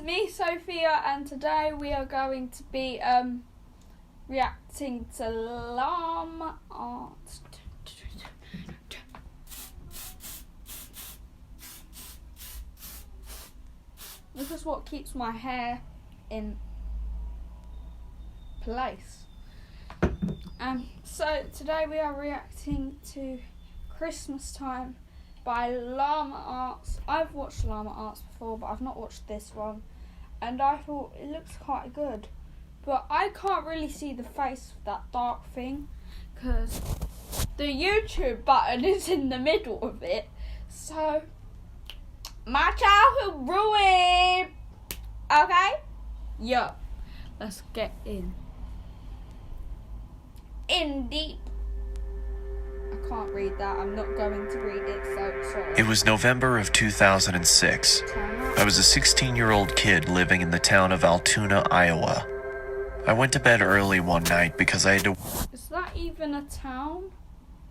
me, Sophia, and today we are going to be reacting to Lamar. This is what keeps my hair in place. So today we are reacting to Christmas Time by Lamar. I've watched Lamar before, but I've not watched this one, and I thought it looks quite good, but I can't really see the face of that dark thing because the YouTube button is in the middle of it, so my childhood ruined. Okay? Yeah. Let's get in deep. I can't read that. I'm not going to read it, so sorry. It was November of 2006. I was a 16-year-old kid living in the town of Altoona, Iowa. I went to bed early one night because I had to... Is that even a town?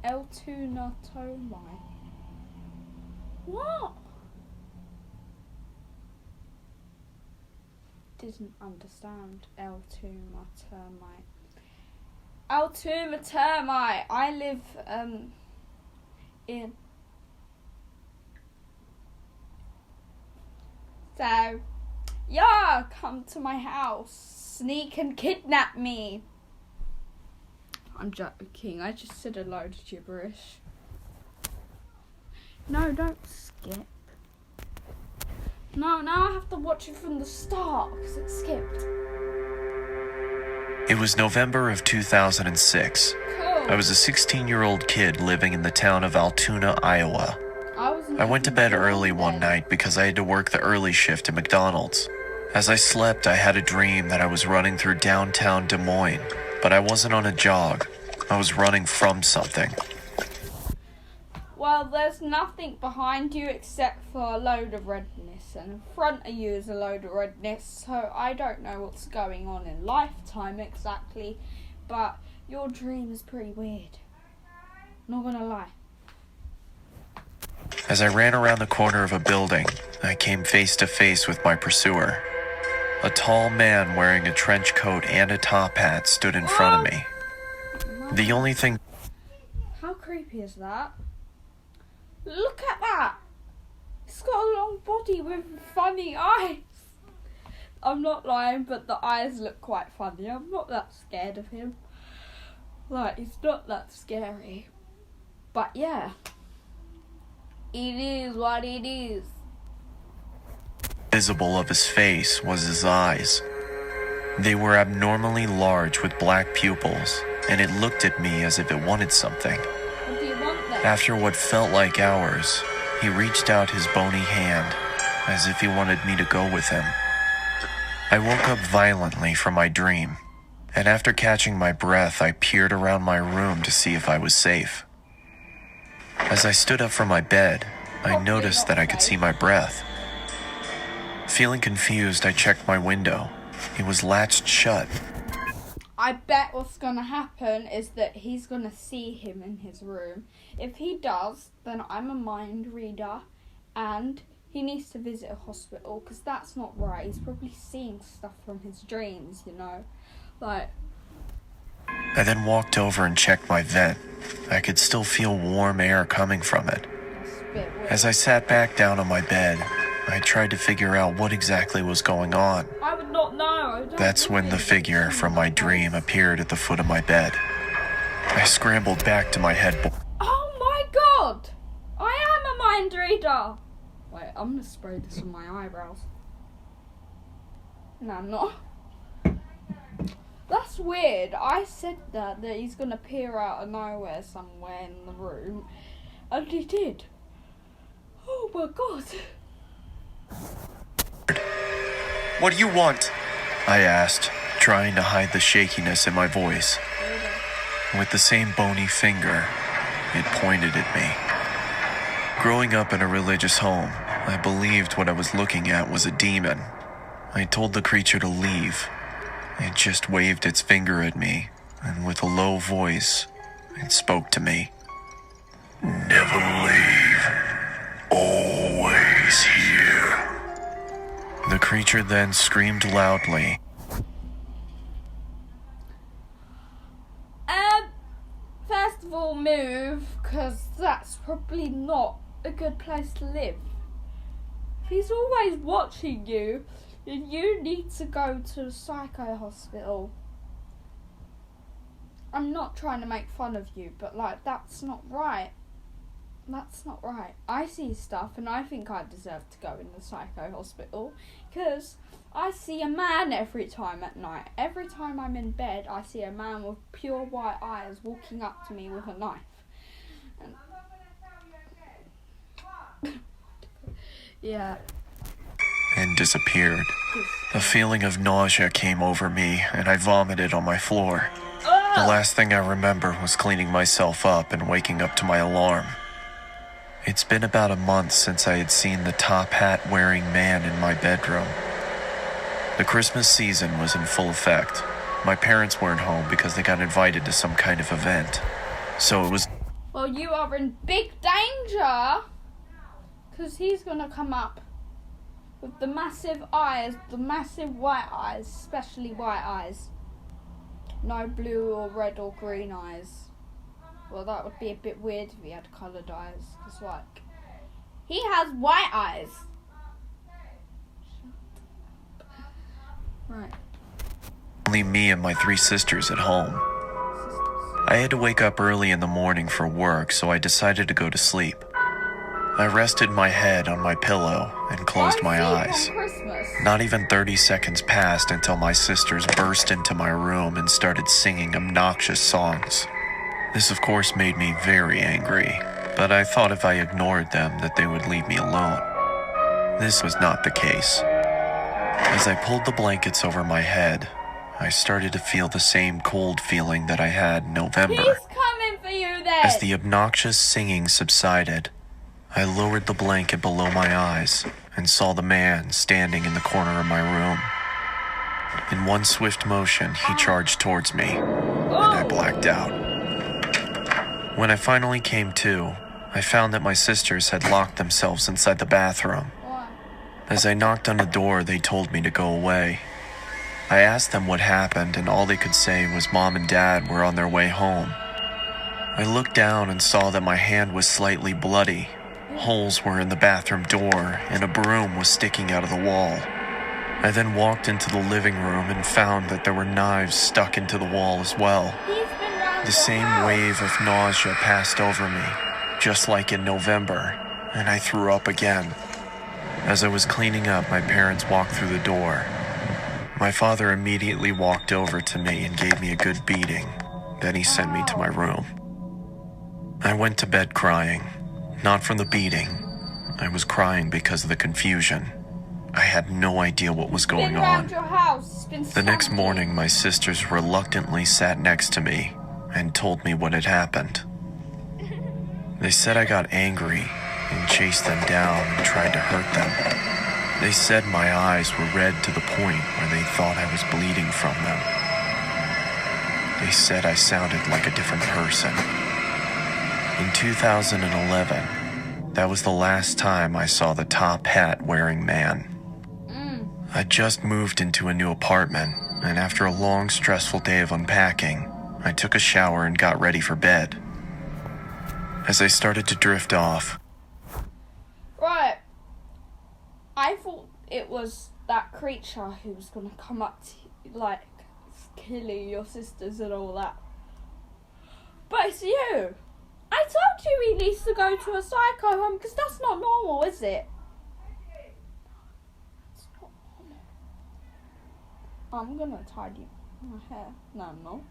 Altoona, Tomai. What? Didn't understand. Altoona, Termite. Altoona, Termite. I live in. So, yeah, come to my house, sneak and kidnap me. I'm joking. I just said a load of gibberish. No, don't skip. No, now I have to watch it from the start because it skipped. It was November of 2006. Cool. I was a 16-year-old kid living in the town of Altoona, Iowa. I went to bed early one night because I had to work the early shift at McDonald's. As I slept, I had a dream that I was running through downtown Des Moines, but I wasn't on a jog. I was running from something. Well, there's nothing behind you except for a load of redness, and in front of you is a load of redness, so I don't know what's going on in Lifetime exactly, but your dream is pretty weird. Not gonna lie. As I ran around the corner of a building, I came face to face with my pursuer. A tall man wearing a trench coat and a top hat stood in front of me. The only thing... How creepy is that? Look at that! It's got a long body with funny eyes. I'm not lying, but the eyes look quite funny. I'm not that scared of him. Like, he's not that scary. But yeah. It is what it is. Visible of his face was his eyes. They were abnormally large with black pupils, and it looked at me as if it wanted something. What do you want then? After what felt like hours, he reached out his bony hand, as if he wanted me to go with him. I woke up violently from my dream, and after catching my breath, I peered around my room to see if I was safe. As I stood up from my bed, I noticed that I could see my breath. Feeling confused, I checked my window. It was latched shut. I bet what's going to happen is that he's going to see him in his room. If he does, then I'm a mind reader and he needs to visit a hospital because that's not right. He's probably seeing stuff from his dreams, you know. Like... I then walked over and checked my vent. I could still feel warm air coming from it. That's a bit weird. As I sat back down on my bed, I tried to figure out what exactly was going on. I would not know. That's when the figure from my dream appeared at the foot of my bed. I scrambled back to my headboard. Oh my god! I am a mind reader! Wait, I'm gonna spray this on my eyebrows. No, I'm not. That's weird. I said that he's gonna appear out of nowhere somewhere in the room, and he did. Oh my god. What do you want? I asked, trying to hide the shakiness in my voice. With the same bony finger, it pointed at me. Growing up in a religious home, I believed what I was looking at was a demon. I told the creature to leave. It just waved its finger at me, and with a low voice, it spoke to me. Never leave. Always here. The creature then screamed loudly. First of all, move, because that's probably not a good place to live. If he's always watching you, then you need to go to a psycho hospital. I'm not trying to make fun of you, but like, that's not right. That's not right. I see stuff and I think I deserve to go in the psycho hospital because I see a man every time at night. Every time I'm in bed, I see a man with pure white eyes walking up to me with a knife. Yeah. And disappeared. A feeling of nausea came over me and I vomited on my floor. The last thing I remember was cleaning myself up and waking up to my alarm. It's been about a month since I had seen the top hat wearing man in my bedroom. The Christmas season was in full effect. My parents weren't home because they got invited to some kind of event. So it was... Well, you are in big danger. Because he's going to come up with the massive eyes, the massive white eyes, especially white eyes. No blue or red or green eyes. Well, that would be a bit weird if he had coloured eyes. Because, like, he has white eyes. Right. only me and my 3 sisters at home. I had to wake up early in the morning for work, so I decided to go to sleep. I rested my head on my pillow and closed my eyes. Not even 30 seconds passed until my sisters burst into my room and started singing obnoxious songs. This, of course, made me very angry, but I thought if I ignored them that they would leave me alone. This was not the case. As I pulled the blankets over my head, I started to feel the same cold feeling that I had in November. He's coming for you then! As the obnoxious singing subsided, I lowered the blanket below my eyes and saw the man standing in the corner of my room. In one swift motion, he charged towards me, and I blacked out. When I finally came to, I found that my sisters had locked themselves inside the bathroom. As I knocked on the door, they told me to go away. I asked them what happened, and all they could say was Mom and Dad were on their way home. I looked down and saw that my hand was slightly bloody. Holes were in the bathroom door, and a broom was sticking out of the wall. I then walked into the living room and found that there were knives stuck into the wall as well. The same wave of nausea passed over me, just like in November, and I threw up again. As I was cleaning up, my parents walked through the door. My father immediately walked over to me and gave me a good beating. Then he sent me to my room. I went to bed crying, not from the beating. I was crying because of the confusion. I had no idea what was going on. The next morning, my sisters reluctantly sat next to me and told me what had happened. They said I got angry and chased them down and tried to hurt them. They said my eyes were red to the point where they thought I was bleeding from them. They said I sounded like a different person. In 2011, that was the last time I saw the top hat wearing man. I just moved into a new apartment, and after a long, stressful day of unpacking, I took a shower and got ready for bed. As I started to drift off... Right. I thought it was that creature who was going to come up to you, like, killing your sisters and all that. But it's you. I told you he needs to go to a psycho home, because that's not normal, is it? It's not normal. I'm going to tidy my hair. No, I'm not.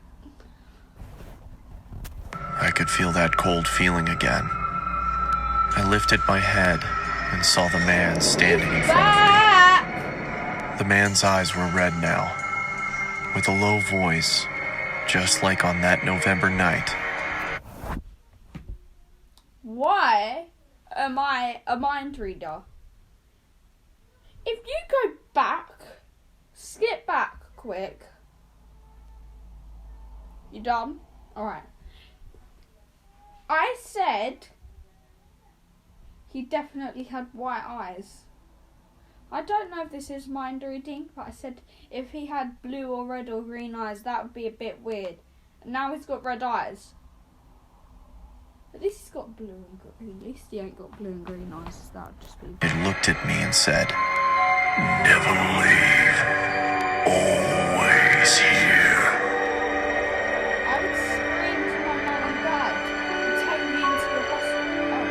I could feel that cold feeling again. I lifted my head and saw the man standing in front of me. The man's eyes were red now, with a low voice, just like on that November night. Why am I a mind reader? If you go back, skip back quick. You done? Alright. I said he definitely had white eyes. I don't know if this is mind reading, but I said if he had blue or red or green eyes, that would be a bit weird. And now he's got red eyes. At least he's got blue and green. At least he ain't got blue and green eyes. That would just be... It looked at me and said, "Never leave. Always here." I would scream to my mum and dad and take me into the hospital.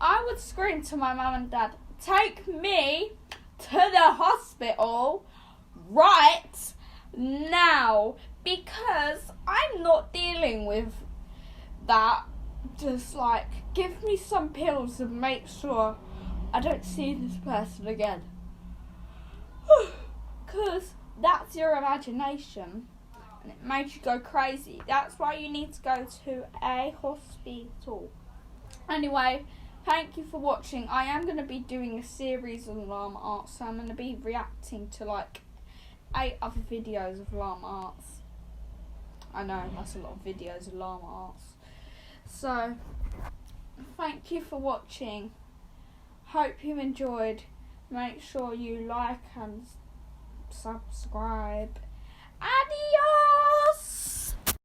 I would scream to my mum and dad, take me to the hospital right now, because I'm not dealing with that. Just like, give me some pills and make sure I don't see this person again. Because that's your imagination and it makes you go crazy. That's why you need to go to a hospital. Anyway, thank you for watching. I am going to be doing a series on Lamar Arts, so I'm going to be reacting to like 8 other videos of Lamar Arts. I know, that's a lot of videos of Lamar Arts. So, thank you for watching. Hope you enjoyed. Make sure you like and subscribe. Adios!